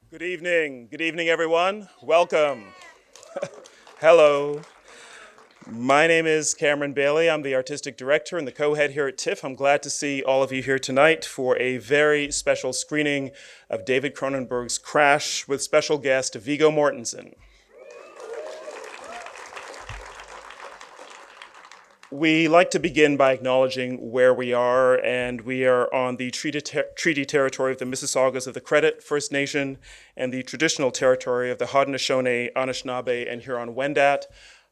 Good evening. Good evening, everyone. Welcome. Hello. My name is Cameron Bailey. I'm the artistic director and the co-head here at TIFF. I'm glad to see all of you here tonight for a very special screening of David Cronenberg's Crash with special guest Viggo Mortensen. We like to begin by acknowledging where we are, and we are on the treaty territory of the Mississaugas of the Credit First Nation and the traditional territory of the Haudenosaunee, Anishinaabe, and Huron-Wendat.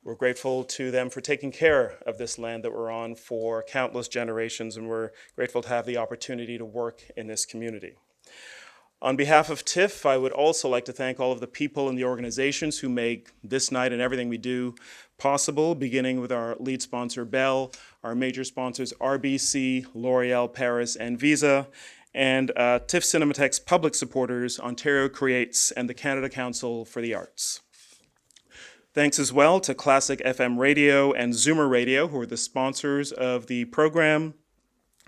We're grateful to them for taking care of this land that we're on for countless generations, and we're grateful to have the opportunity to work in this community. On behalf of TIFF, I would also like to thank all of the people and the organizations who make this night and everything we do possible, beginning with our lead sponsor, Bell, our major sponsors, RBC, L'Oreal, Paris, and Visa, and TIFF Cinematheque's public supporters, Ontario Creates, and the Canada Council for the Arts. Thanks as well to Classic FM Radio and Zoomer Radio, who are the sponsors of the program.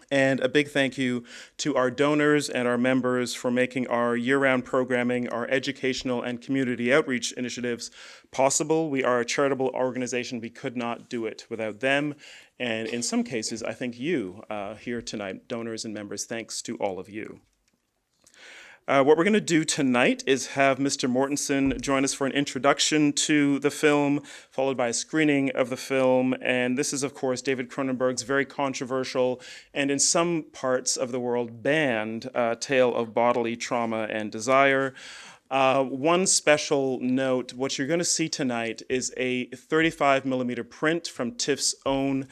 And a big thank you to our donors and our members for making our year-round programming, our educational and community outreach initiatives possible. We are a charitable organization. We could not do it without them. And in some cases, I think you here tonight, donors and members, thanks to all of you. What we're going to do tonight is have Mr. Mortensen join us for an introduction to the film, followed by a screening of the film. And this is, of course, David Cronenberg's very controversial and in some parts of the world banned tale of bodily trauma and desire. One special note, what you're going to see tonight is a 35mm print from TIFF's own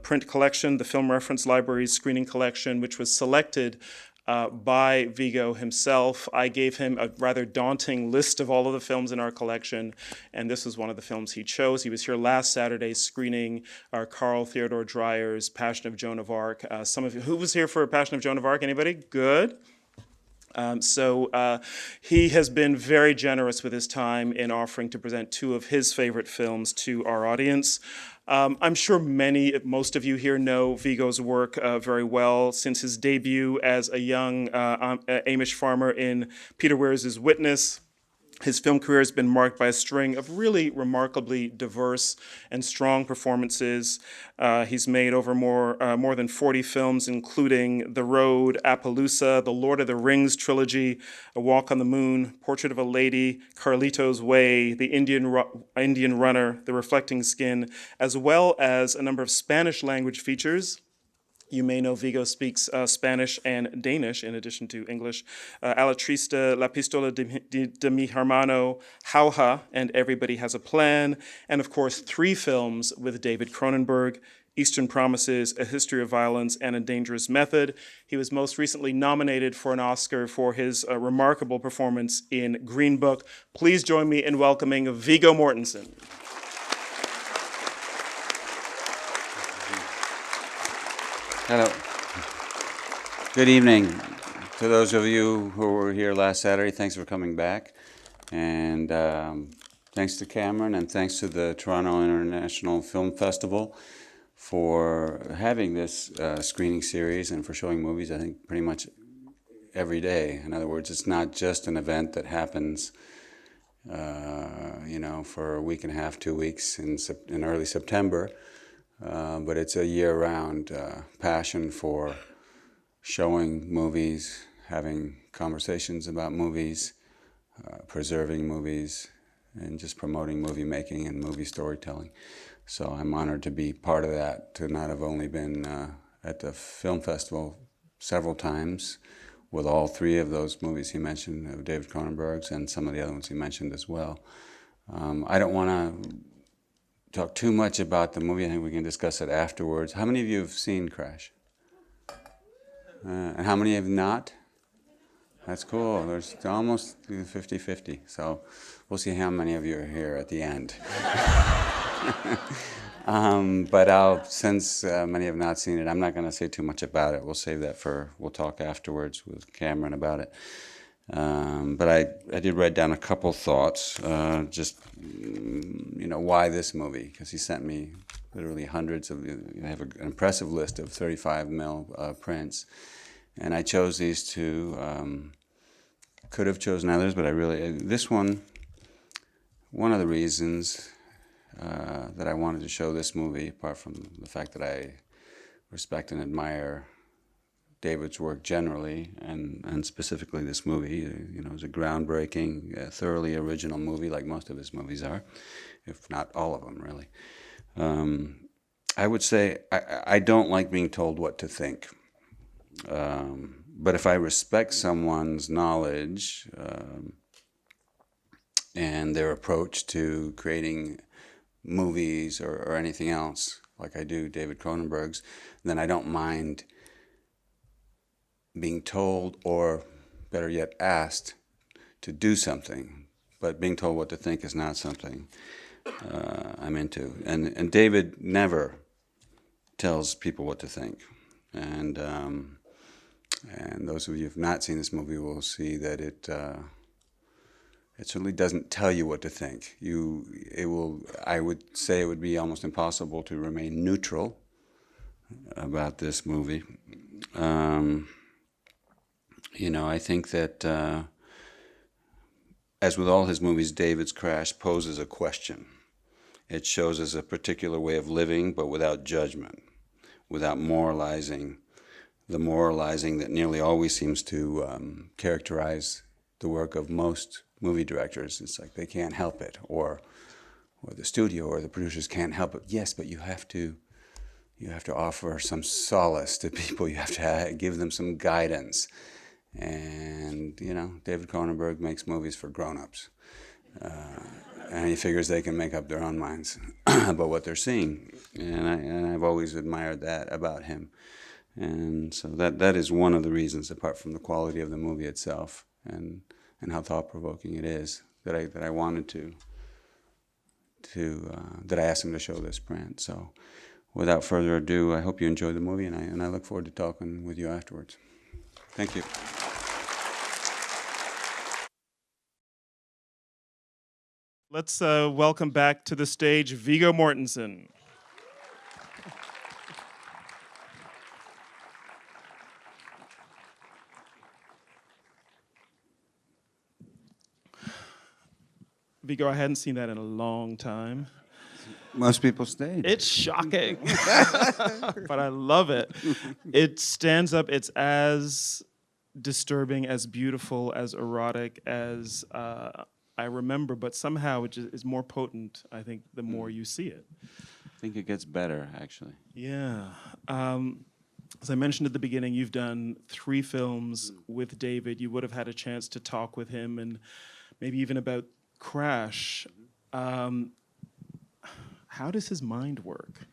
print collection, the Film Reference Library's screening collection, which was selected by Viggo himself. I gave him a rather daunting list of all of the films in our collection, and this was one of the films he chose. He was here last Saturday screening our Carl Theodor Dreyer's Passion of Joan of Arc. Some of you, who was here for Passion of Joan of Arc? Anybody? Good. He has been very generous with his time in offering to present two of his favorite films to our audience. I'm sure most of you here know Viggo's work very well since his debut as a young Amish farmer in Peter Weir's Witness. His film career has been marked by a string of really remarkably diverse and strong performances. He's made over more than 40 films, including The Road, Appaloosa, the Lord of the Rings trilogy, A Walk on the Moon, Portrait of a Lady, Carlito's Way, The Indian Runner, The Reflecting Skin, as well as a number of Spanish language features. You may know Viggo speaks Spanish and Danish in addition to English. Alatriste, La Pistola de Mi Hermano, Jauja, and Everybody Has a Plan. And of course, 3 films with David Cronenberg, Eastern Promises, A History of Violence, and A Dangerous Method. He was most recently nominated for an Oscar for his remarkable performance in Green Book. Please join me in welcoming Viggo Mortensen. Hello. Good evening. To those of you who were here last Saturday, thanks for coming back. And thanks to Cameron and thanks to the Toronto International Film Festival for having this screening series and for showing movies, I think, pretty much every day. In other words, it's not just an event that happens, for a week and a half, 2 weeks in early September. But it's a year-round passion for showing movies, having conversations about movies, preserving movies, and just promoting movie making and movie storytelling. So I'm honored to be part of that, to not have only been at the film festival several times with all 3 of those movies he mentioned, of David Cronenberg's, and some of the other ones he mentioned as well. I don't want to talk too much about the movie. I think we can discuss it afterwards. How many of you have seen Crash? And how many have not? That's cool. There's almost 50-50. So we'll see how many of you are here at the end. But since many have not seen it, I'm not going to say too much about it. We'll save that we'll talk afterwards with Cameron about it. But I did write down a couple thoughts, why this movie, because he sent me literally hundreds of, I have an impressive list of 35mm prints, and I chose these two could have chosen others, but I really, this one of the reasons that I wanted to show this movie, apart from the fact that I respect and admire David's work generally, and specifically this movie, it's a groundbreaking, thoroughly original movie, like most of his movies are, if not all of them, really. I would say I don't like being told what to think. But if I respect someone's knowledge and their approach to creating movies or anything else, like I do David Cronenberg's, then I don't mind being told, or better yet, asked to do something. But being told what to think is not something I'm into. And David never tells people what to think. And those of you who have not seen this movie will see that it certainly doesn't tell you what to think. I would say it would be almost impossible to remain neutral about this movie. I think that, as with all his movies, David's Crash poses a question. It shows us a particular way of living, but without judgment, without moralizing, the moralizing that nearly always seems to characterize the work of most movie directors. It's like they can't help it, or the studio or the producers can't help it. Yes, but you have to offer some solace to people. You have to give them some guidance. And, David Cronenberg makes movies for grown-ups. And he figures they can make up their own minds about what they're seeing. And I've always admired that about him. And so that is one of the reasons, apart from the quality of the movie itself and how thought-provoking it is, that I wanted that I asked him to show this print. So without further ado, I hope you enjoy the movie, and I look forward to talking with you afterwards. Thank you. Let's welcome back to the stage Viggo Mortensen. Viggo, I hadn't seen that in a long time. Most people stayed. It's shocking, but I love it. It stands up. It's as disturbing, as beautiful, as erotic as I remember, but somehow it just is more potent, I think, the more you see it. I think it gets better, actually. Yeah. As I mentioned at the beginning, you've done 3 films with David. You would have had a chance to talk with him and maybe even about Crash. How does his mind work?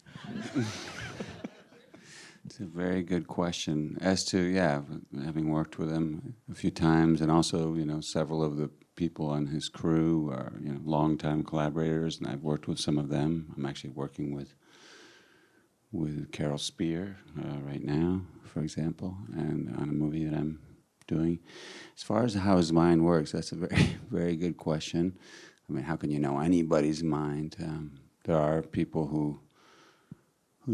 It's a very good question. As to, having worked with him a few times, and also, several of the people on his crew are, longtime collaborators, and I've worked with some of them. I'm actually working with Carol Spear right now, for example, and on a movie that I'm doing. As far as how his mind works, that's a very, very good question. I mean, how can you know anybody's mind? There are people who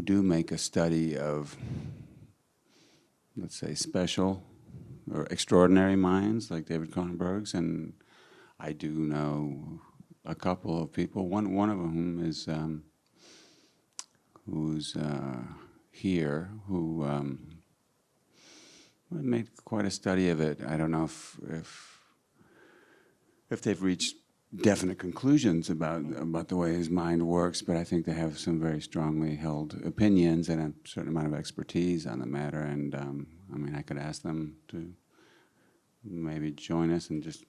do make a study of, let's say, special or extraordinary minds like David Cronenberg's, and I do know a couple of people. One of whom is who's here, who made quite a study of it. I don't know if they've reached definite conclusions about the way his mind works, but I think they have some very strongly held opinions and a certain amount of expertise on the matter. And I could ask them to maybe join us and just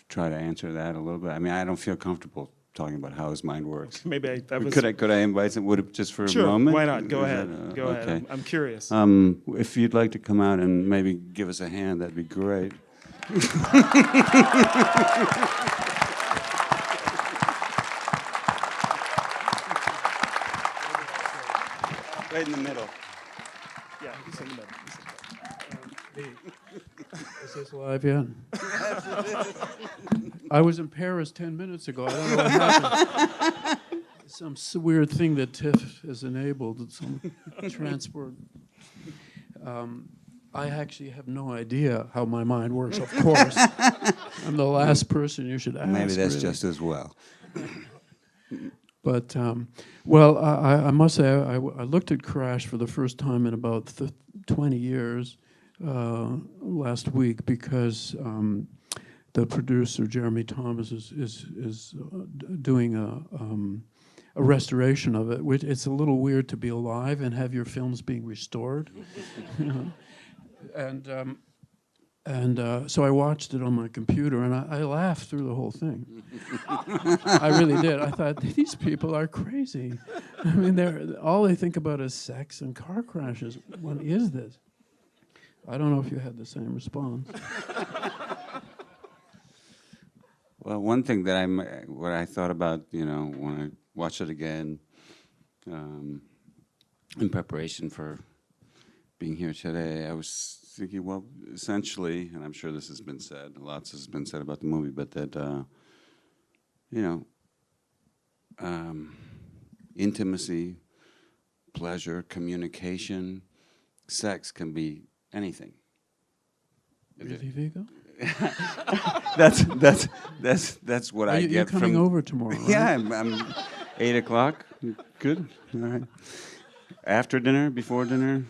try to answer that a little bit. I mean, I don't feel comfortable talking about how his mind works. Maybe could I invite some? Would it just for sure, a moment? Why not? Go ahead. Go okay. ahead. I'm curious. If you'd like to come out and maybe give us a hand, that'd be great. Right in the middle. Yeah, he's in the middle. Is this live yet? I was in Paris 10 minutes ago. I don't know what happened. Some weird thing that TIFF has enabled, some transport. I actually have no idea how my mind works, of course. I'm the last person you should ask. Maybe that's really. just as well. But, well, I must say, I looked at Crash for the first time in about 20 years last week because the producer, Jeremy Thomas, is doing a restoration of it. Which it's a little weird to be alive and have your films being restored. You know? And so I watched it on my computer, and I laughed through the whole thing. I really did. I thought, these people are crazy. I mean, all they think about is sex and car crashes. What is this? I don't know if you had the same response. Well, one thing that what I thought about, you know, when I watched it again in preparation for being here today, I was thinking, well, essentially, and I'm sure this has been said, lots has been said about the movie, but that, you know, intimacy, pleasure, communication, sex can be anything. Really, Viggo? That's what I get you're coming from. over tomorrow, right? Yeah, I'm 8 o'clock. Good. All right. After dinner, before dinner.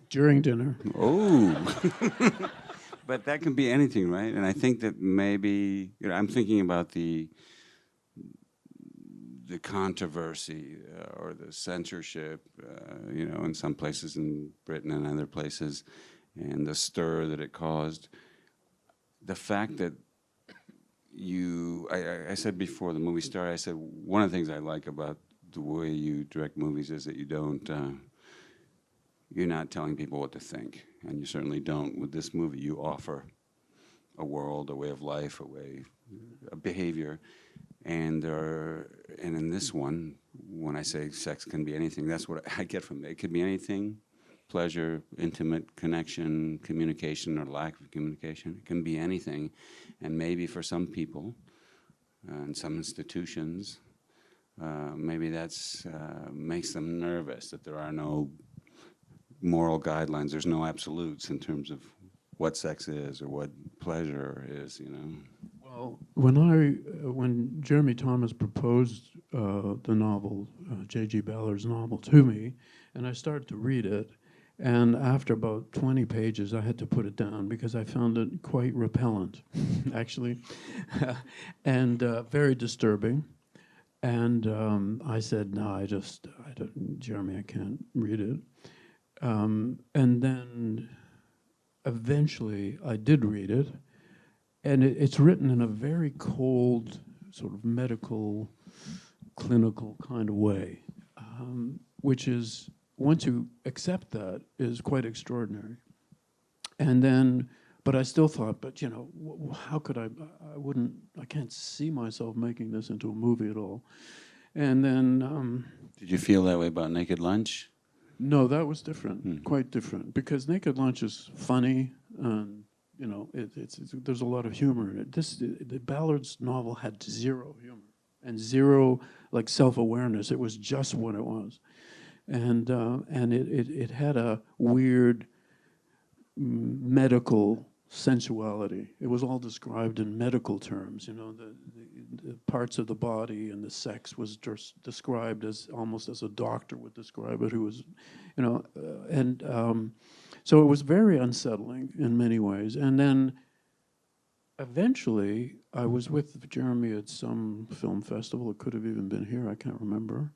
During dinner. Oh. But that can be anything, right? And I think that maybe, you know, I'm thinking about the controversy or the censorship, you know, in some places in Britain and other places, and the stir that it caused. The fact that I said before the movie started, I said one of the things I like about the way you direct movies is that you don't, you're not telling people what to think, and you certainly don't with this movie. You offer a world, a way of life, a behavior, and in this one, when I say sex can be anything, that's what I get from it. It could be anything. Pleasure, intimate connection, communication or lack of communication. It can be anything. And maybe for some people and some institutions, maybe that's makes them nervous that there are no moral guidelines. There's no absolutes in terms of what sex is or what pleasure is, you know. Well, when Jeremy Thomas proposed the novel, J.G. Ballard's novel, to me, and I started to read it, and after about 20 pages, I had to put it down because I found it quite repellent, actually, and very disturbing. And I said, no, I don't, Jeremy, I can't read it. And then eventually I did read it, and it's written in a very cold, sort of medical, clinical kind of way, which is, once you accept that, is quite extraordinary. And then, but I still thought, but you know, how could I can't see myself making this into a movie at all. And then... Did you feel that way about Naked Lunch? No, that was different, quite different, because Naked Lunch is funny, and you know, there's a lot of humor in it. The Ballard's novel had zero humor and zero like self-awareness. It was just what it was. And it had a weird medical sensuality. It was all described in medical terms. You know, the parts of the body and the sex was just described as almost as a doctor would describe it, who was, you know, so it was very unsettling in many ways. And then eventually, I was with Jeremy at some film festival. It could have even been here. I can't remember.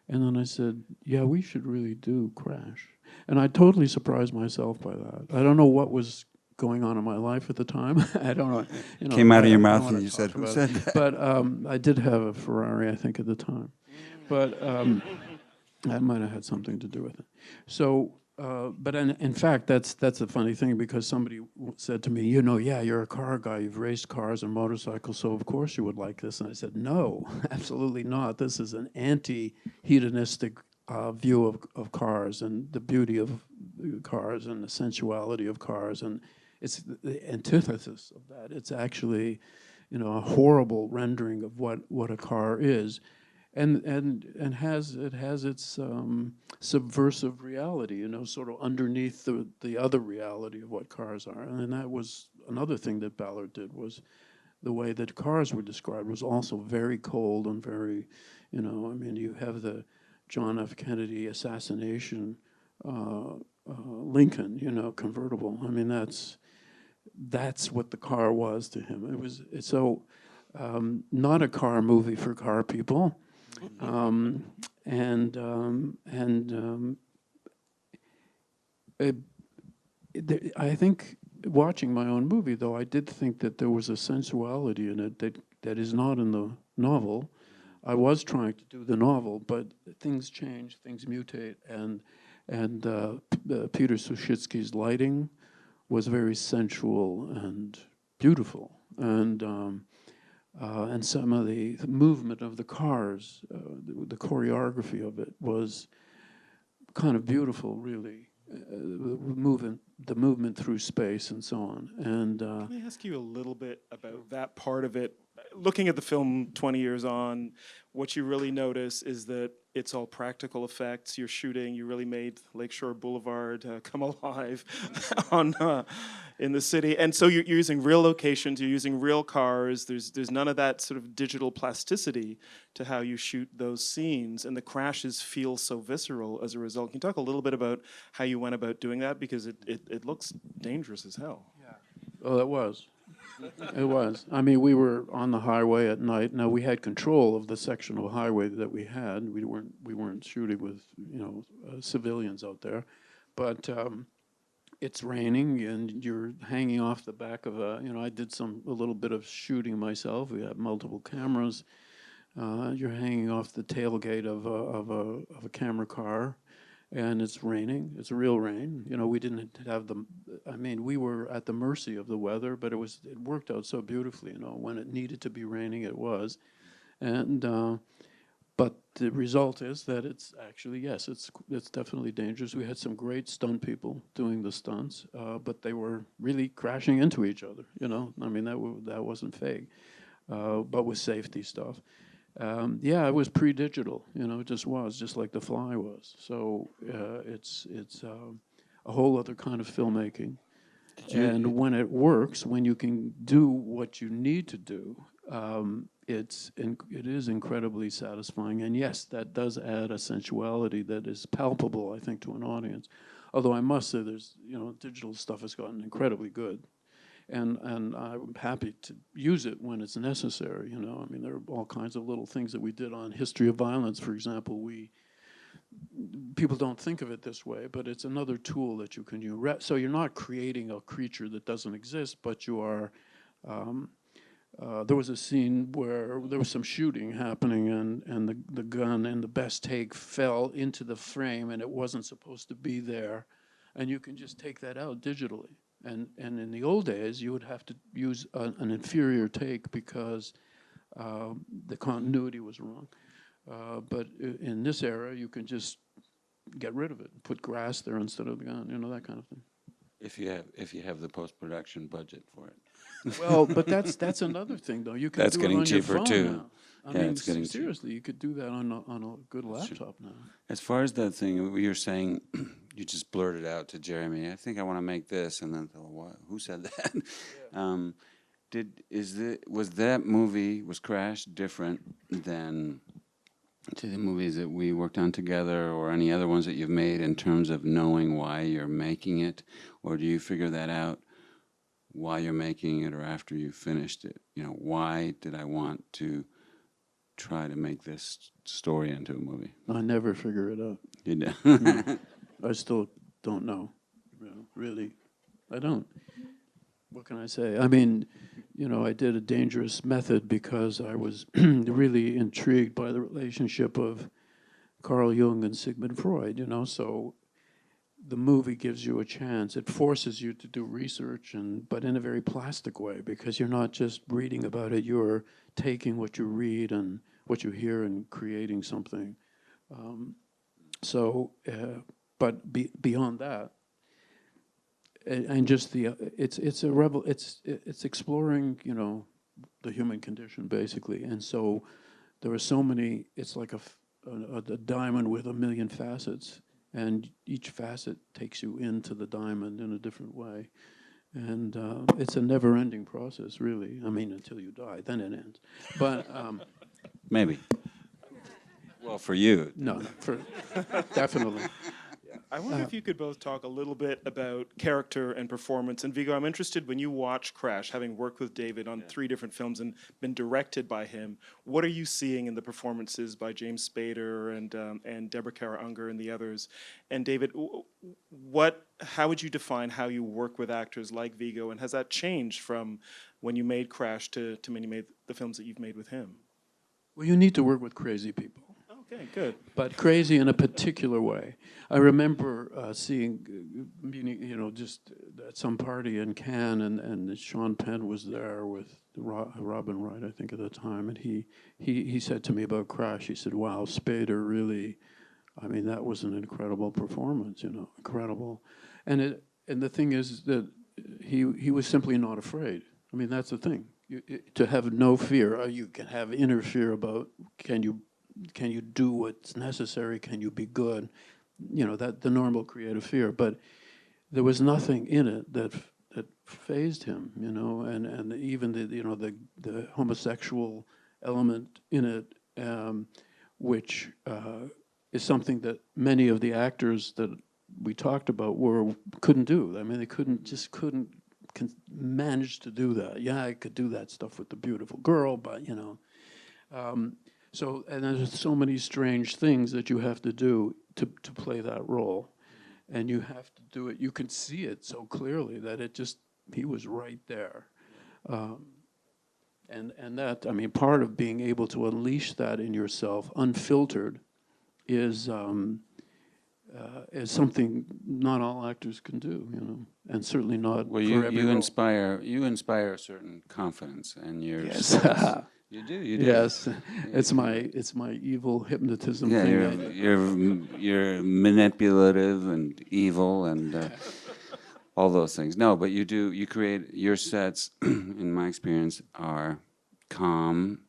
And then I said, yeah, we should really do Crash. And I totally surprised myself by that. I don't know what was going on in my life at the time. I don't know. You know, came out of your mouth and you said, who said that? But I did have a Ferrari, I think, at the time. But that might have had something to do with it. So, but in fact, that's a funny thing, because somebody said to me, you know, yeah, you're a car guy, you've raced cars and motorcycles, so of course you would like this. And I said, no, absolutely not. This is an anti-hedonistic view of cars and the beauty of cars and the sensuality of cars, and it's the antithesis of that. It's actually, you know, a horrible rendering of what a car is. and has its subversive reality, sort of underneath the other reality of what cars are. And that was another thing that Ballard did, was the way that cars were described was also very cold and very, I mean, you have the John F. Kennedy assassination Lincoln, convertible. I mean, that's what the car was to him. It's so not a car movie for car people. I think watching my own movie, though, I did think that there was a sensuality in it that is not in the novel. I was trying to do the novel, but things change, things mutate, and Peter Suschitzky's lighting was very sensual and beautiful, and some of the movement of the cars, the choreography of it was kind of beautiful, really. The movement through space and so on. And can I ask you a little bit about that part of it? Looking at the film 20 years on, what you really notice is that it's all practical effects. You're shooting. You really made Lakeshore Boulevard come alive in the city, and so you're using real locations. You're using real cars. There's none of that sort of digital plasticity to how you shoot those scenes, and the crashes feel so visceral as a result. Can you talk a little bit about how you went about doing that, because it looks dangerous as hell? Yeah. Oh, it was. It was. I mean, we were on the highway at night. Now, we had control of the section of highway that we had. We weren't shooting with civilians out there, but it's raining and you're hanging off the back of I did a little bit of shooting myself. We had multiple cameras. You're hanging off the tailgate of a camera car. And it's raining. It's real rain. We didn't have we were at the mercy of the weather, but it worked out so beautifully. When it needed to be raining, it was. And but the result is that it's actually, yes, it's definitely dangerous. We had some great stunt people doing the stunts, but they were really crashing into each other. I mean, that wasn't fake, but with safety stuff. It was pre-digital, it just was, just like The Fly was. So it's a whole other kind of filmmaking. And when it works, when you can do what you need to do, it is incredibly satisfying. And yes, that does add a sensuality that is palpable, I think, to an audience. Although I must say there's, digital stuff has gotten incredibly good. And I'm happy to use it when it's necessary. I mean, there are all kinds of little things that we did on History of Violence, for example. People don't think of it this way, but it's another tool that you can use. So you're not creating a creature that doesn't exist, but you are. There was a scene where there was some shooting happening, and the gun in the best take fell into the frame, and it wasn't supposed to be there, and you can just take that out digitally. And in the old days, you would have to use an inferior take because the continuity was wrong. But in this era, you can just get rid of it, put grass there instead of the gun, that kind of thing. If you have the post-production budget for it. Well, but that's another thing, though. You can That's do getting it on cheaper your phone too. now. I mean, it's getting seriously, you could do that on a good laptop now. As far as that thing you're saying, you just blurted out to Jeremy, I think I want to make this, and then thought, what? Who said that? Yeah. Was Crash different than to the movies that we worked on together, or any other ones that you've made, in terms of knowing why you're making it, or do you figure that out while you're making it or after you've finished it? Why did I want to try to make this story into a movie? I never figure it out. You know? No. I still don't know. Really, I don't. What can I say? I mean, I did A Dangerous Method because I was really intrigued by the relationship of Carl Jung and Sigmund Freud, so the movie gives you a chance. It forces you to do research, but in a very plastic way, because you're not just reading about it, you're taking what you read and what you hear and creating something. But beyond that, and just it's exploring, the human condition, basically. And so there were so many. It's like a diamond with a million facets, and each facet takes you into the diamond in a different way. And it's a never-ending process, really. I mean, until you die, then it ends. But Maybe. Well, for you. no, definitely. I wonder if you could both talk a little bit about character and performance. And Viggo, I'm interested, when you watch Crash, having worked with David on 3 different films and been directed by him, what are you seeing in the performances by James Spader and Deborah Kara Unger and the others? And David, how would you define how you work with actors like Viggo, and has that changed from when you made Crash to when you made the films that you've made with him? Well, you need to work with crazy people. Okay, good. But crazy in a particular way. I remember just at some party in Cannes, and Sean Penn was there with Robin Wright, I think, at the time, and he said to me about Crash, he said, "Wow, Spader really, I mean, that was an incredible performance, incredible." And the thing is that he was simply not afraid. I mean, that's the thing. To have no fear, you can have inner fear about can you do what's necessary? Can you be good? That the normal creative fear. But there was nothing in it that fazed him. And even the homosexual element in it, which is something that many of the actors that we talked about couldn't do. I mean, they couldn't manage to do that. Yeah, I could do that stuff with the beautiful girl, but So, and there's so many strange things that you have to do to play that role. And you have to do it, you can see it so clearly that he was right there. And that, I mean, part of being able to unleash that in yourself, unfiltered, is something not all actors can do, and certainly not Well, for every role. inspire a certain confidence, and Yes. You do. Yes, it's my evil hypnotism Yeah, thing. you're manipulative and evil and all those things. No, but you do. You create your sets. In my experience, are calm,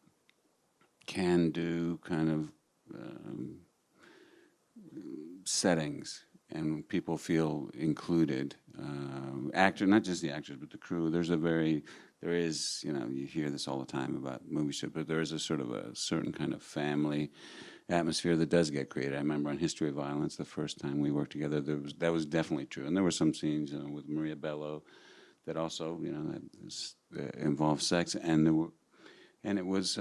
can-do kind of settings, and people feel included. Not just the actors, but the crew. There is, you hear this all the time about movie shows, but there is a sort of a certain kind of family atmosphere that does get created. I remember on History of Violence, the first time we worked together, that was definitely true. And there were some scenes, with Maria Bello that also, that involved sex, and it was,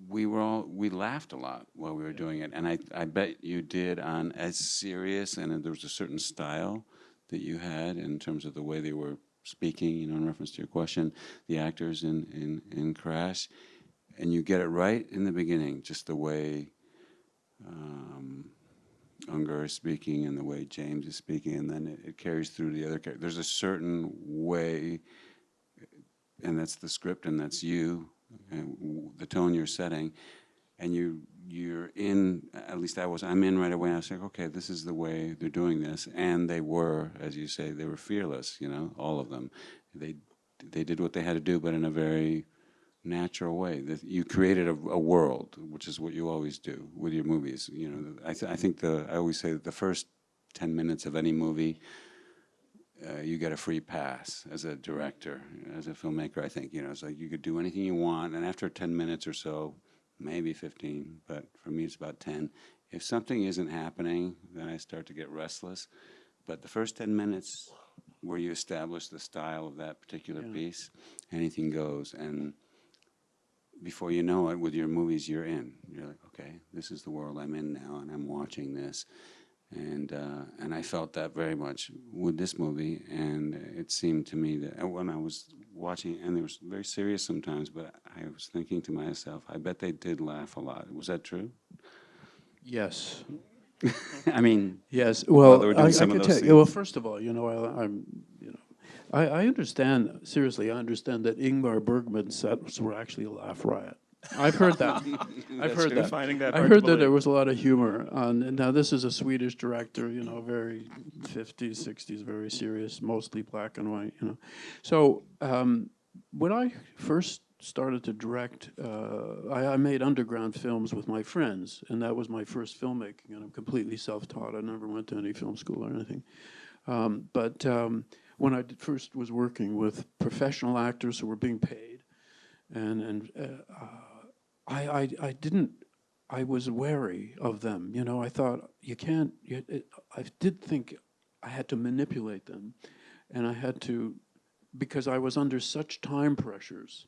we laughed a lot while we were doing it, and I bet you did on as serious, and there was a certain style that you had in terms of the way they were speaking, in reference to your question, the actors in Crash, and you get it right in the beginning, just the way Unger is speaking and the way James is speaking, and then it carries through the other characters. There's a certain way, and that's the script, and that's you, and the tone you're setting, and you're in, at least I'm in right away, and I was like, okay, this is the way they're doing this, and they were, as you say, they were fearless, all of them. They did what they had to do, but in a very natural way. That you created a world, which is what you always do with your movies. I think I always say that the first 10 minutes of any movie, you get a free pass as a director, as a filmmaker. I think it's like you could do anything you want, and after 10 minutes or so, maybe 15, but for me it's about 10. If something isn't happening, then I start to get restless. But the first 10 minutes where you establish the style of that particular piece, anything goes. And before you know it, with your movies, you're in. You're like, okay, this is the world I'm in now, and I'm watching this. And I felt that very much with this movie, and it seemed to me that when I was watching, and it was very serious sometimes, but I was thinking to myself, I bet they did laugh a lot. Was that true? Yes. I mean, yes. Well, they were doing some of could those tell you. Well, scenes. first of all, I understand. Seriously, I understand that Ingmar Bergman's sets were actually a laugh riot. I've heard that. I've heard that. I heard that there was a lot of humor. Now, this is a Swedish director, very 50s, 60s, very serious, mostly black and white, So when I first started to direct, I made underground films with my friends, and that was my first filmmaking, and I'm completely self-taught. I never went to any film school or anything. But when I first was working with professional actors who were being paid, I was wary of them. You know, I thought, you can't, I did think I had to manipulate them, and I had to, because I was under such time pressures,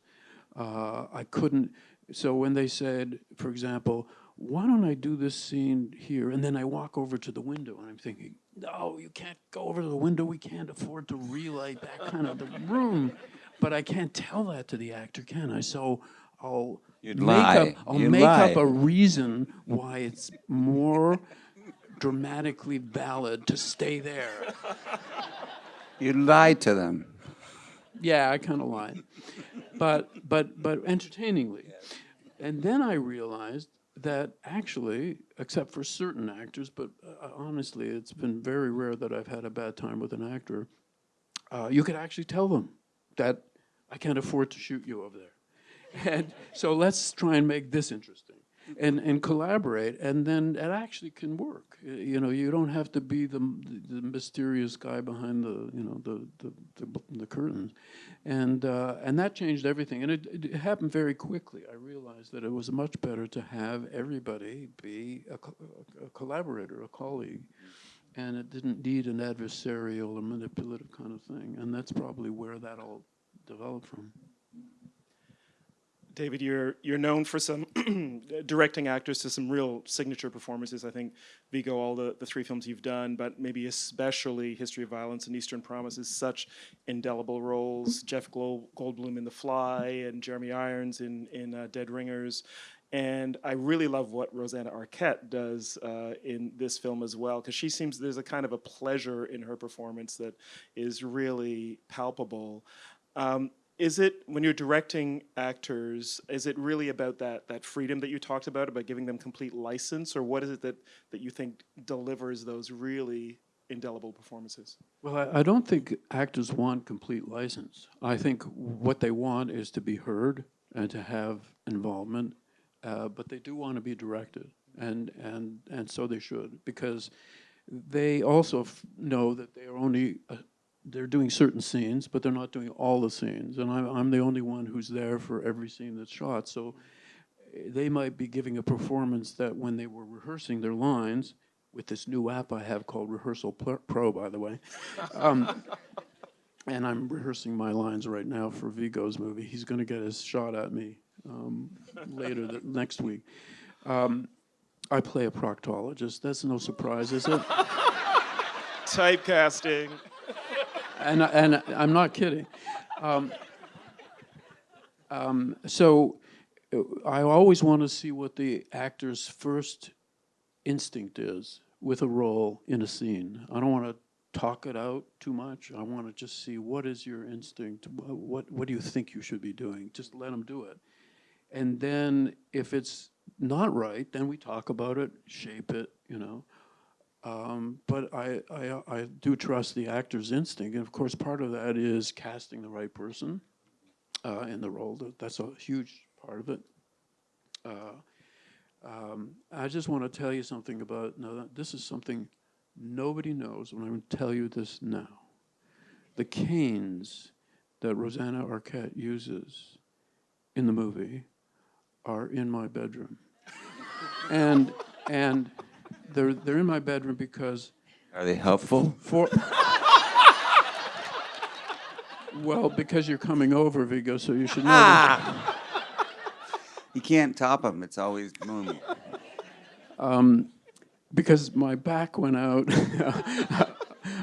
I couldn't. So when they said, for example, why don't I do this scene here, and then I walk over to the window, and I'm thinking, no, you can't go over to the window, we can't afford to relight that kind of the room. But I can't tell that to the actor, can I? So I'll make up a reason why it's more dramatically valid to stay there. You lied to them. Yeah, I kind of lied, but entertainingly. And then I realized that actually, except for certain actors, but honestly, it's been very rare that I've had a bad time with an actor. You could actually tell them that I can't afford to shoot you over there, and so let's try and make this interesting. And collaborate, and then it actually can work. You know, you don't have to be the mysterious guy behind the curtains, and that changed everything. And it happened very quickly. I realized that it was much better to have everybody be a collaborator, a colleague, and it didn't need an adversarial or manipulative kind of thing. And that's probably where that all developed from. David, you're known for some directing actors to some real signature performances. I think Viggo, all the three films you've done, but maybe especially History of Violence and Eastern Promises, such indelible roles. Jeff Goldblum in The Fly and Jeremy Irons in Dead Ringers. And I really love what Rosanna Arquette does in this film as well, because there's a kind of a pleasure in her performance that is really palpable. Is it, when you're directing actors, is it really about that freedom that you talked about giving them complete license, or what is it that you think delivers those really indelible performances? Well, I don't think actors want complete license. I think what they want is to be heard and to have involvement, but they do want to be directed, and so they should, because they also know that they are only they're doing certain scenes, but they're not doing all the scenes. And I'm the only one who's there for every scene that's shot. So they might be giving a performance that when they were rehearsing their lines, with this new app I have called Rehearsal Pro, by the way. And I'm rehearsing my lines right now for Viggo's movie. He's going to get his shot at me later next week. I play a proctologist. That's no surprise, is it? Typecasting. And I'm not kidding. So I always want to see what the actor's first instinct is with a role in a scene. I don't want to talk it out too much. I want to just see, what is your instinct? What do you think you should be doing? Just let them do it. And then if it's not right, then we talk about it, shape it, you know. But I do trust the actor's instinct, and of course part of that is casting the right person in the role. That's a huge part of it. I just want to tell you something about, this is something nobody knows, and I'm going to tell you this now. The canes that Rosanna Arquette uses in the movie are in my bedroom. and they're in my bedroom because... Are they helpful? Well, because you're coming over, Viggo, so you should know that. You can't top them. It's always moving. Because my back went out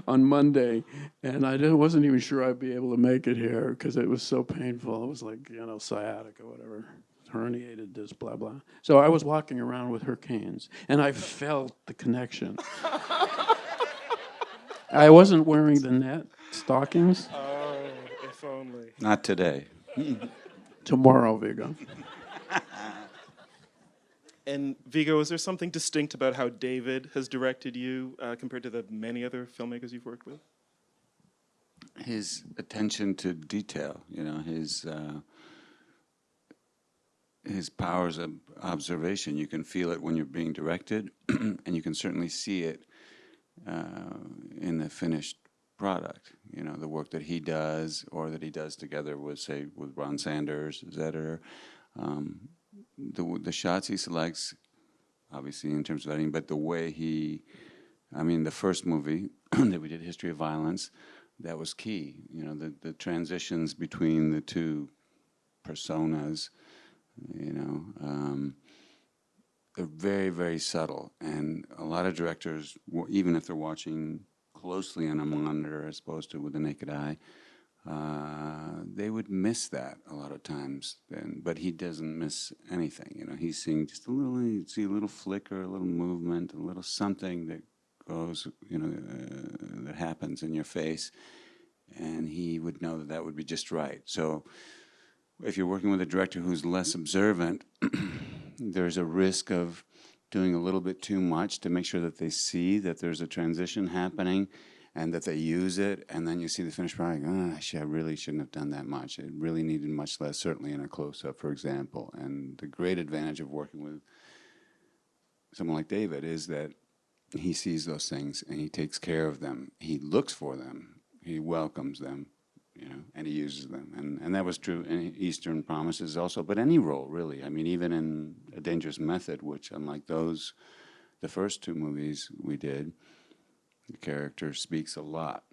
on Monday, and I wasn't even sure I'd be able to make it here because it was so painful. It was like, sciatica or whatever. Herniated this, blah, blah. So I was walking around with her canes, and I felt the connection. I wasn't wearing the net stockings. Oh, if only. Not today. Tomorrow, Viggo. And Viggo, is there something distinct about how David has directed you compared to the many other filmmakers you've worked with? His attention to detail, his his powers of observation. You can feel it when you're being directed, and you can certainly see it in the finished product. You know, the work that he does, or that he does together with, say, with Ron Sanders, his editor. The shots he selects, obviously in terms of editing, but the way he, I mean, the first movie that we did, History of Violence, that was key. You know, the transitions between the two personas, you know, they're very, very subtle. And a lot of directors, even if they're watching closely on a monitor as opposed to with the naked eye, they would miss that a lot of times. But he doesn't miss anything. You know, he's seeing just a little, you see a little flicker, a little movement, a little something that goes, you know, that happens in your face, and he would know that that would be just right. So if you're working with a director who's less observant, there's a risk of doing a little bit too much to make sure that they see that there's a transition happening and that they use it, and then you see the finished product, I really shouldn't have done that much. It really needed much less, certainly in a close-up, for example. And the great advantage of working with someone like David is that he sees those things and he takes care of them. He looks for them. He welcomes them, you know, and he uses them. And that was true in Eastern Promises also, but any role, really. I mean, even in A Dangerous Method, which, unlike those, the first two movies we did, the character speaks a lot.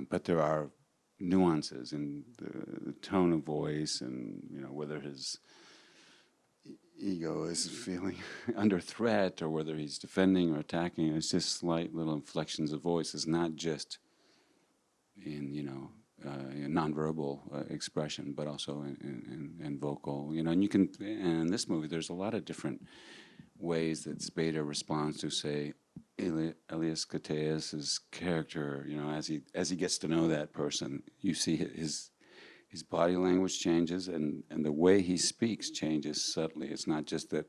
But there are nuances in the tone of voice, and, you know, whether his ego is feeling under threat or whether he's defending or attacking. It's just slight little inflections of voice. It's not just in, you know, nonverbal expression, but also in vocal. You know, and you can, and in this movie, there's a lot of different ways that Spader responds to, say, Elias Koteas' character. You know, as he gets to know that person, you see his body language changes, and the way he speaks changes subtly. It's not just that,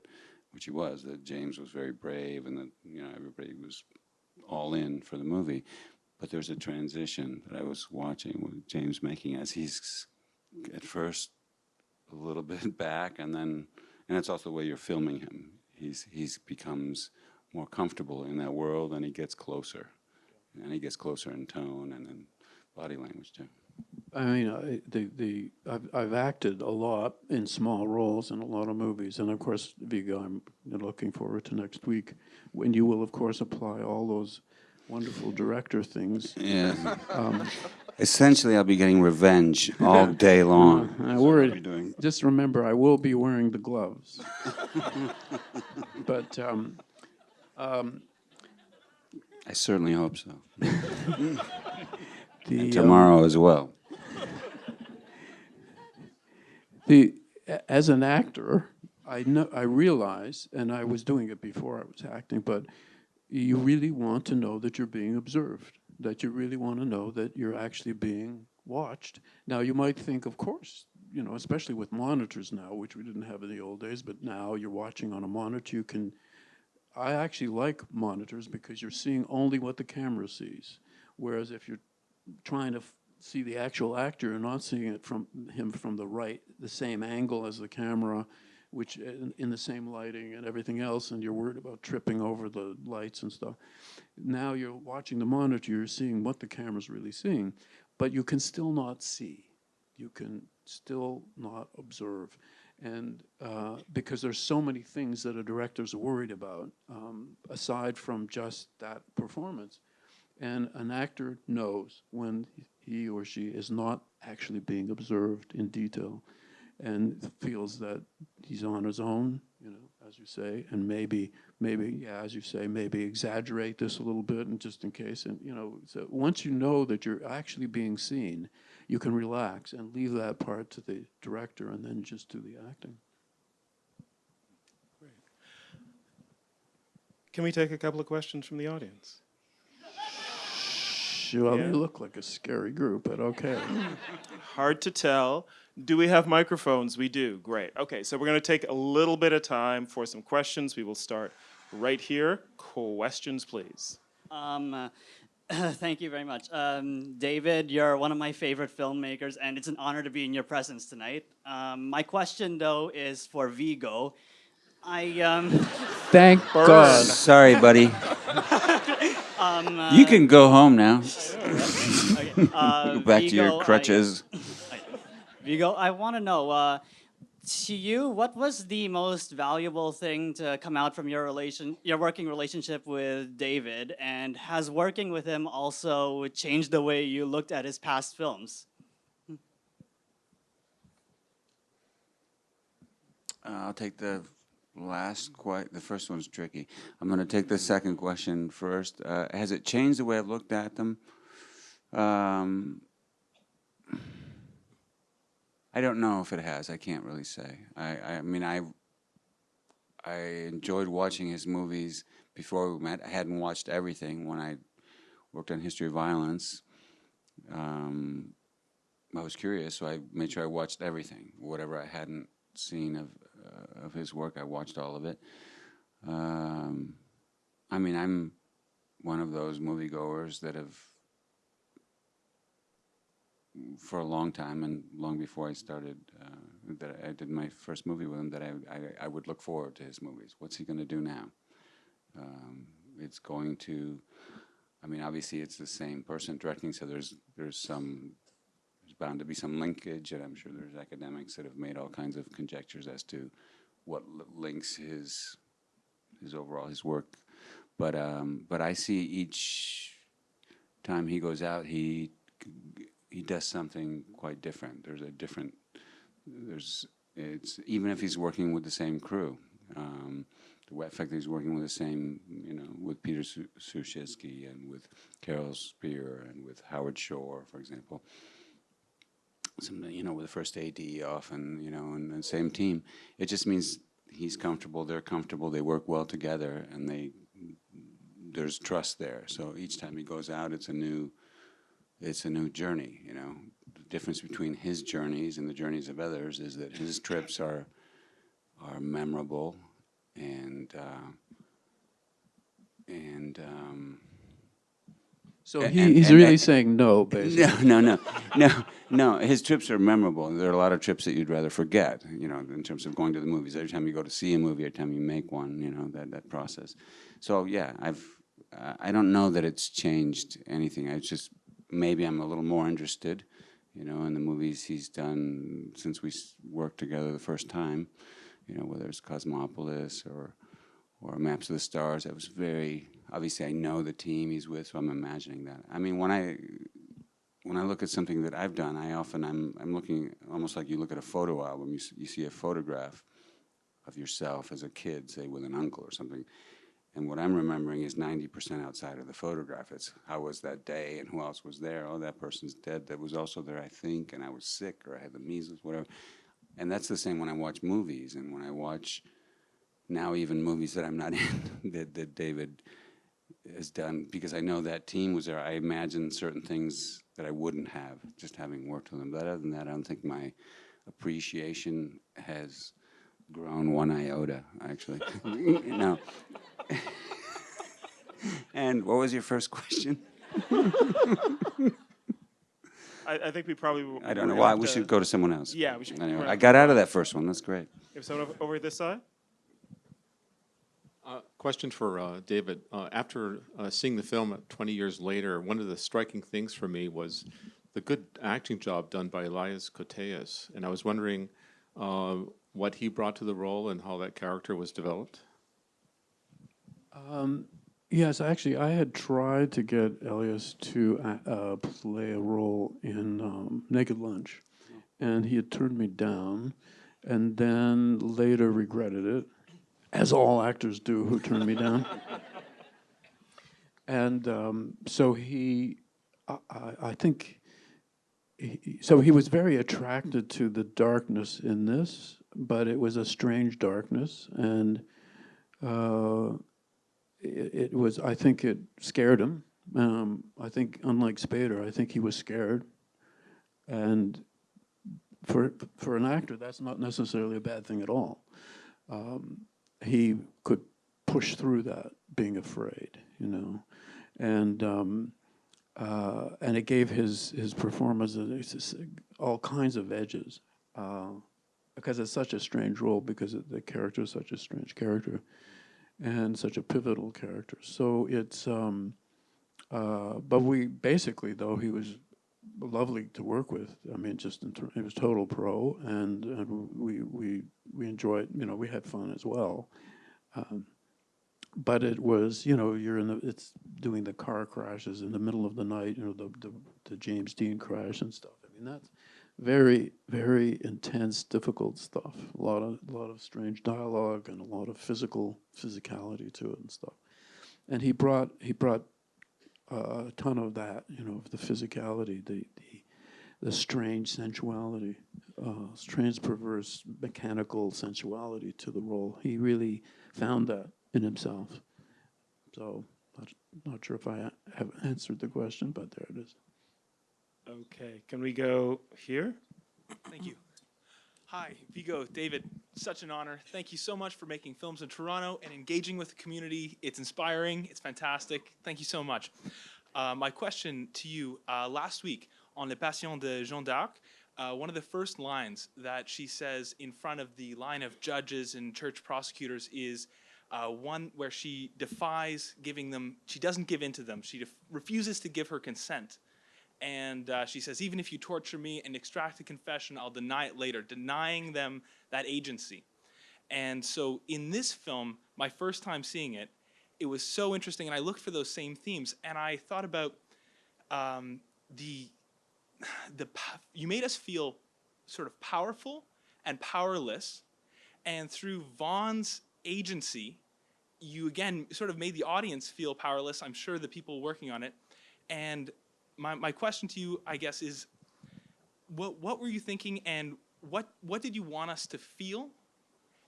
which he was, that James was very brave and that, you know, everybody was all in for the movie. But there's a transition that I was watching with James making as he's at first a little bit back, and it's also the way you're filming him. He's becomes more comfortable in that world, and he gets closer. And he gets closer in tone and in body language too. I mean, I've acted a lot in small roles in a lot of movies, and of course, Viggo, I'm looking forward to next week when you will, of course, apply all those wonderful director things. Yeah. Essentially, I'll be getting revenge all day long. I worry. Just remember, I will be wearing the gloves. But I certainly hope so. and tomorrow as well. As an actor, I realize, and I was doing it before I was acting, but you really want to know that you're being observed, that you really want to know that you're actually being watched. Now, you might think, of course, you know, especially with monitors now, which we didn't have in the old days, but now you're watching on a monitor. I actually like monitors because you're seeing only what the camera sees. Whereas if you're trying to see the actual actor, you're not seeing it from the same angle as the camera, which in the same lighting and everything else, and you're worried about tripping over the lights and stuff. Now you're watching the monitor, you're seeing what the camera's really seeing, but you can still not see. You can still not observe. And because there's so many things that a director's worried about, aside from just that performance. And an actor knows when he or she is not actually being observed in detail, and feels that he's on his own, you know, as you say, and maybe, yeah, as you say, maybe exaggerate this a little bit, and just in case, and, you know, so once you know that you're actually being seen, you can relax and leave that part to the director, and then just do the acting. Great. Can we take a couple of questions from the audience? Well, Yeah. they look like a scary group, but okay. Hard to tell. Do we have microphones? We do. Great. Okay, so we're going to take a little bit of time for some questions. We will start right here. Questions, please. Thank you very much. David, you're one of my favorite filmmakers, and it's an honor to be in your presence tonight. My question, though, is for Viggo. I Thank God. Sorry, buddy. You can go home now. okay, Go back to your Viggo, crutches. Viggo, I want to know, to you, what was the most valuable thing to come out from your working relationship with David, and has working with him also changed the way you looked at his past films? I'll take the the first one's tricky. I'm going to take the second question first. Has it changed the way I've looked at them? I don't know if it has. I can't really say. I mean, I enjoyed watching his movies before we met. I hadn't watched everything when I worked on History of Violence. I was curious, so I made sure I watched everything. Whatever I hadn't seen of his work, I watched all of it. I mean, I'm one of those moviegoers that have, for a long time and long before I started, that I did my first movie with him, that I would look forward to his movies. What's he going to do now? It's going to, I mean, obviously it's the same person directing, so there's bound to be some linkage, and I'm sure there's academics that have made all kinds of conjectures as to what links his work. But I see each time he goes out, he does something quite different. It's even if he's working with the same crew. The fact that he's working with the same, with Peter Suschitzky and with Carol Spear and with Howard Shore, for example. With the first AD often, and the same team. It just means he's comfortable, they're comfortable, they work well together, and there's trust there. So each time he goes out, it's a new journey. The difference between his journeys and the journeys of others is that his trips are memorable So he's really saying no, basically. No. His trips are memorable. There are a lot of trips that you'd rather forget, in terms of going to the movies. Every time you go to see a movie, every time you make one, that process. So yeah, I don't know that it's changed anything. It's just maybe I'm a little more interested, in the movies he's done since we worked together the first time, whether it's Cosmopolis or Maps of the Stars. I was obviously I know the team he's with, so I'm imagining that. I mean, when I look at something that I've done, I'm looking almost like you look at a photo album. You see a photograph of yourself as a kid, say with an uncle or something, and what I'm remembering is 90% outside of the photograph. It's how was that day and who else was there. Oh, that person's dead. That was also there, I think, and I was sick or I had the measles, whatever. And that's the same when I watch movies and when I watch now even movies that I'm not in that David has done, because I know that team was there. I imagine certain things that I wouldn't have just having worked with them. But other than that, I don't think my appreciation has grown one iota, actually. No. And what was your first question? I think we probably. I don't know why. We should go to someone else. Yeah, we should. Anyway, I got out of that first one. That's great. You have someone over this side? Question for David. After seeing the film 20 years later, one of the striking things for me was the good acting job done by Elias Koteas. And I was wondering what he brought to the role and how that character was developed. Yes, actually, I had tried to get Elias to play a role in Naked Lunch, and he had turned me down, and then later regretted it, as all actors do who turn me down. And so I think, so he was very attracted to the darkness in this, but it was a strange darkness, and it was, I think it scared him. I think, unlike Spader, I think he was scared. And for an actor, that's not necessarily a bad thing at all. He could push through that, being afraid, And and it gave his performance all kinds of edges, because it's such a strange role, because the character is such a strange character, and such a pivotal character. So it's, but we basically, though, he was lovely to work with. I mean, he was total pro, and we enjoyed. You know, we had fun as well. But it was, you know, it's doing the car crashes in the middle of the night. You know, the James Dean crash and stuff. I mean, that's very, very intense, difficult stuff. A lot of strange dialogue and a lot of physicality to it and stuff. And he brought a ton of that, you know, of the physicality, the strange sensuality, strange, perverse, mechanical sensuality to the role. He really found that in himself. So, not sure if I have answered the question, but there it is. Okay, can we go here? Thank you. Hi, Viggo, David, such an honor. Thank you so much for making films in Toronto and engaging with the community. It's inspiring, it's fantastic. Thank you so much. My question to you, last week on Les Passions de Jeanne d'Arc, one of the first lines that she says in front of the line of judges and church prosecutors is one where she defies giving them, she doesn't give in to them, she refuses to give her consent. And she says, even if you torture me and extract a confession, I'll deny it later, denying them that agency. And so in this film, my first time seeing it, it was so interesting, and I looked for those same themes, and I thought about you made us feel sort of powerful and powerless, and through Vaughn's agency, you again sort of made the audience feel powerless, I'm sure the people working on it. And my question to you, I guess, is what were you thinking, and what did you want us to feel?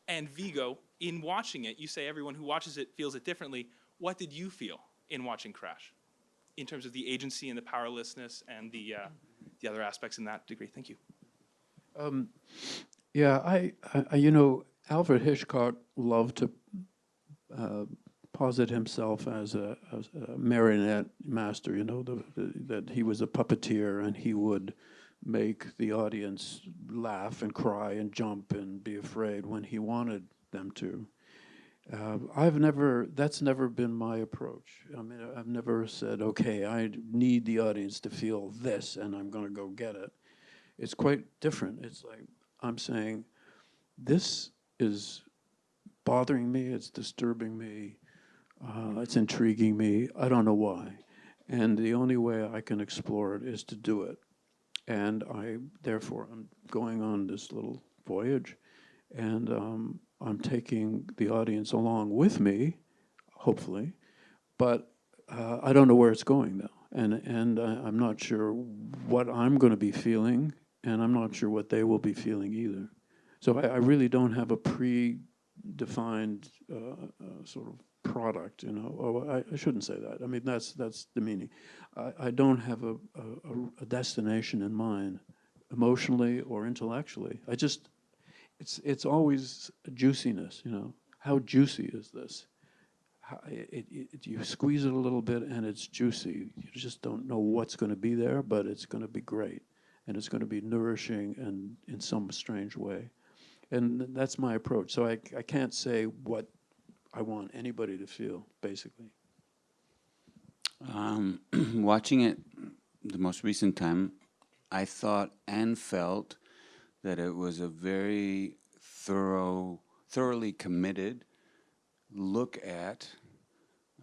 And Viggo, in watching it, you say everyone who watches it feels it differently. What did you feel in watching Crash, in terms of the agency and the powerlessness and the other aspects in that degree? Thank you. Yeah, I you know, Alfred Hitchcock loved to posit himself as a marionette master. You know, that he was a puppeteer, and he would make the audience laugh and cry and jump and be afraid when he wanted them to. That's never been my approach. I mean, I've never said, okay, I need the audience to feel this, and I'm going to go get it. It's quite different. It's like I'm saying, this is bothering me, it's disturbing me, it's intriguing me, I don't know why. And the only way I can explore it is to do it. And therefore, I'm going on this little voyage, and I'm taking the audience along with me, hopefully, but I don't know where it's going though. And I'm not sure what I'm going to be feeling, and I'm not sure what they will be feeling either. So I really don't have a predefined sort of product, you know. Oh, I shouldn't say that. I mean, that's demeaning. I don't have a destination in mind, emotionally or intellectually. It's always a juiciness, you know. How juicy is this? You squeeze it a little bit and it's juicy. You just don't know what's going to be there, but it's going to be great. And it's going to be nourishing and in some strange way. And that's my approach. So I can't say what I want anybody to feel, basically. Watching it the most recent time, I thought and felt that it was a very thoroughly committed look at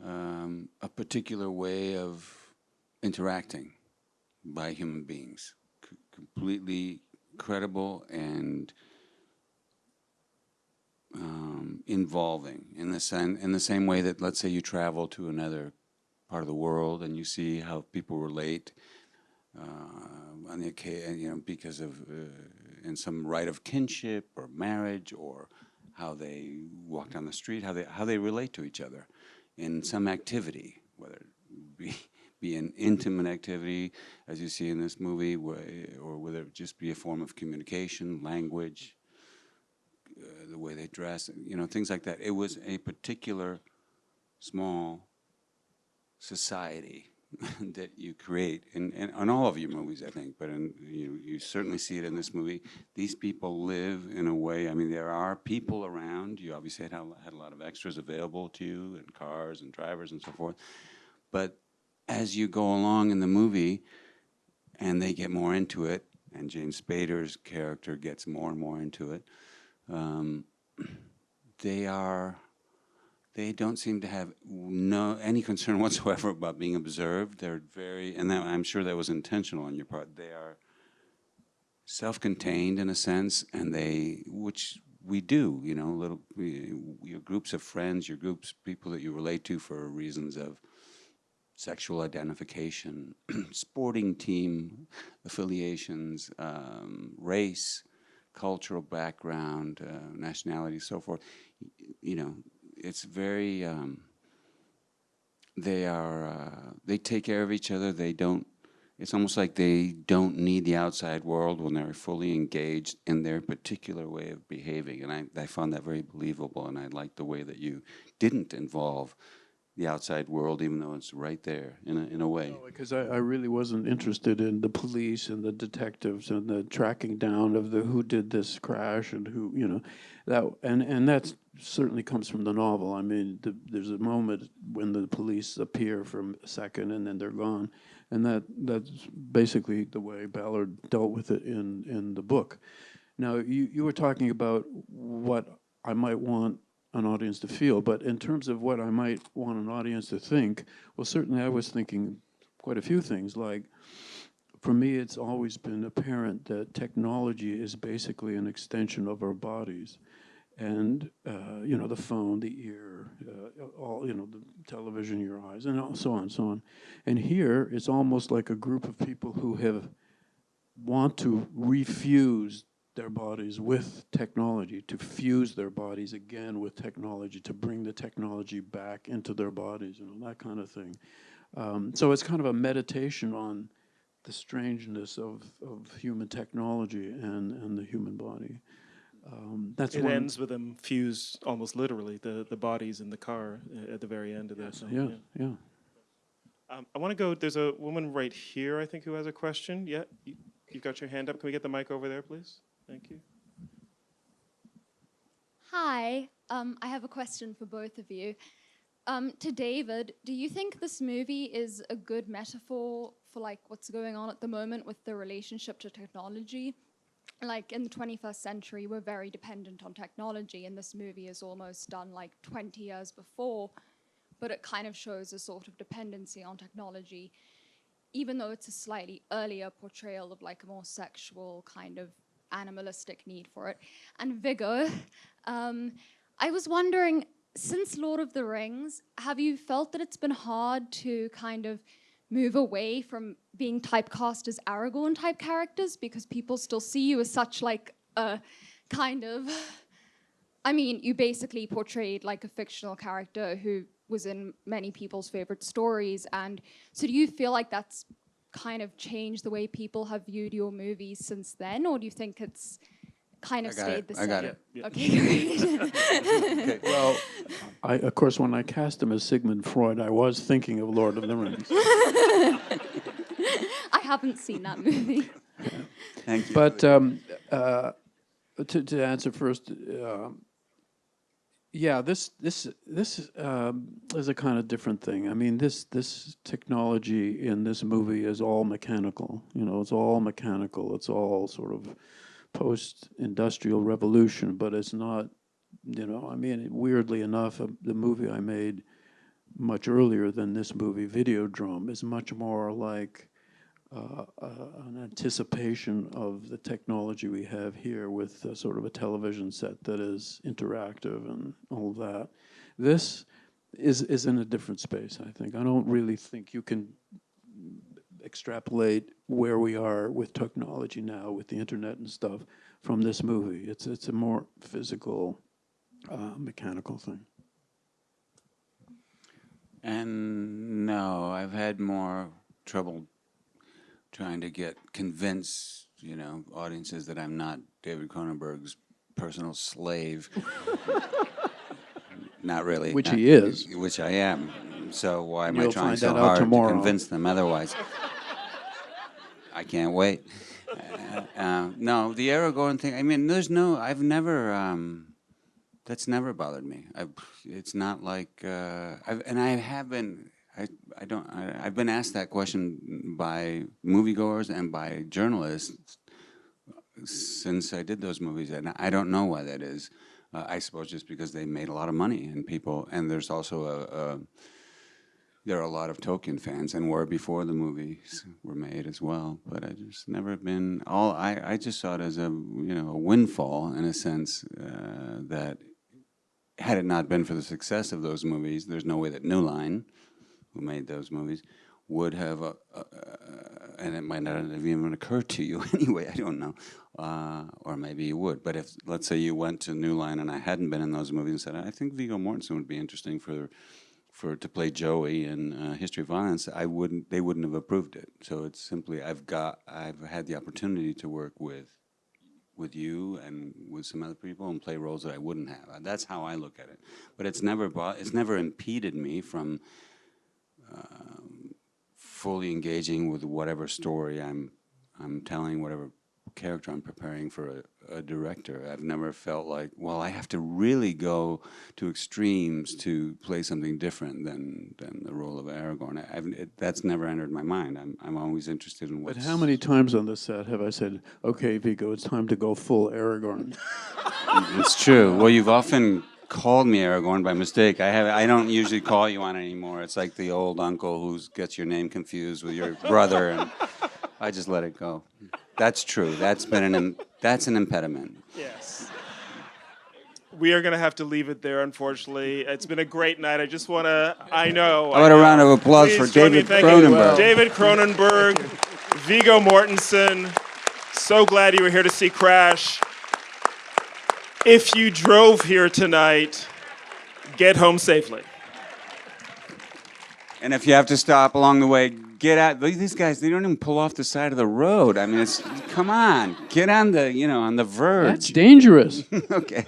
a particular way of interacting by human beings. Completely credible and involving in the same way that, let's say, you travel to another part of the world and you see how people relate on the occasion, you know, because of in some rite of kinship or marriage, or how they walk down the street, how they relate to each other in some activity, whether it be an intimate activity, as you see in this movie, or whether it just be a form of communication, language, the way they dress, you know, things like that. It was a particular small society that you create in all of your movies, I think, but you certainly see it in this movie. These people live in a way, I mean, there are people around. You obviously had a lot of extras available to you, and cars and drivers and so forth. But as you go along in the movie, and they get more into it, and James Spader's character gets more and more into it, they don't seem to have any concern whatsoever about being observed. They're very, and I'm sure that was intentional on your part. They are self-contained in a sense, and which we do, your groups of friends, your groups, people that you relate to for reasons of sexual identification, sporting team affiliations, race, cultural background, nationality, so forth. It's very, they take care of each other. It's almost like they don't need the outside world when they're fully engaged in their particular way of behaving. And I found that very believable, and I liked the way that you didn't involve the outside world, even though it's right there in a way. Because I really wasn't interested in the police and the detectives and the tracking down of who did this crash and who, that certainly comes from the novel. I mean, there's a moment when the police appear for a second and then they're gone, and that's basically the way Ballard dealt with it in the book. Now, you were talking about what I might want an audience to feel, but in terms of what I might want an audience to think, well, certainly I was thinking quite a few things. Like, for me, it's always been apparent that technology is basically an extension of our bodies. And, the phone, the ear, the television, your eyes, and so on and so on. And here, it's almost like a group of people who want to refuse their bodies with technology, to fuse their bodies again with technology, to bring the technology back into their bodies, that kind of thing. So it's kind of a meditation on the strangeness of human technology and the human body. It ends with them fused almost literally, the bodies in the car at the very end of the film. Yeah. I want to go, there's a woman right here, I think, who has a question. Yeah, you've got your hand up. Can we get the mic over there, please? Thank you. Hi, I have a question for both of you. To David, do you think this movie is a good metaphor for what's going on at the moment with the relationship to technology? Like, in the 21st century, we're very dependent on technology, and this movie is almost done 20 years before, but it kind of shows a sort of dependency on technology, even though it's a slightly earlier portrayal of a more sexual kind of animalistic need for it. And Viggo, I was wondering, since Lord of the Rings, have you felt that it's been hard to kind of move away from being typecast as Aragorn type characters, because people still see you as such a kind of, you basically portrayed a fictional character who was in many people's favorite stories, and so do you feel like that's kind of changed the way people have viewed your movies since then, or do you think it's kind of stayed the same? I got it. Yeah. Okay, great. Okay. Well, of course, when I cast him as Sigmund Freud, I was thinking of Lord of the Rings. I haven't seen that movie. Thank you. But to answer first, this is a kind of different thing. I mean, this technology in this movie is all mechanical. It's all mechanical. It's all sort of post-industrial revolution, but it's not. Weirdly enough, the movie I made much earlier than this movie, Videodrome, is much more like an anticipation of the technology we have here with sort of a television set that is interactive and all of that. This is in a different space, I think. I don't really think you can extrapolate where we are with technology now, with the internet and stuff, from this movie. It's a more physical, mechanical thing. And no, I've had more trouble trying to convince, audiences that I'm not David Cronenberg's personal slave. Not really. Which he is. Which I am. So why am I You'll trying find so that out hard to tomorrow. convince them otherwise? I can't wait. No, the Aragorn thing, I mean, I've never, that's never bothered me. It's not like, I've been asked that question by moviegoers and by journalists since I did those movies, and I don't know why that is. I suppose just because they made a lot of money, and there's also there are a lot of Tolkien fans, and were before the movies were made as well. But I just never been I just saw it as a windfall in a sense that had it not been for the success of those movies, there's no way that New Line, who made those movies, would have, and it might not have even occurred to you anyway, I don't know, or maybe you would. But if, let's say you went to New Line and I hadn't been in those movies and said, I think Viggo Mortensen would be interesting to play Joey in History of Violence, they wouldn't have approved it. So it's simply, I've had the opportunity to work with you and with some other people and play roles that I wouldn't have. That's how I look at it. But it's never impeded me from fully engaging with whatever story I'm telling, whatever character I'm preparing for a director. I've never felt like, well, I have to really go to extremes to play something different than the role of Aragorn. That's never entered my mind. I'm always interested in what's... But how many times on the set have I said, okay, Viggo, it's time to go full Aragorn? It's true. Well, you've often called me Aragorn by mistake. I don't usually call you on it anymore. It's like the old uncle who gets your name confused with your brother, and I just let it go. That's true. That's an impediment. Yes. We are going to have to leave it there, unfortunately. It's been a great night. I just want to, How about a round of applause Please for join me in David thanking Cronenberg? David Cronenberg, Viggo Mortensen. So glad you were here to see Crash. If you drove here tonight, get home safely. And if you have to stop along the way, get out. These guys, they don't even pull off the side of the road. I mean, come on, get on the verge. That's dangerous. Okay.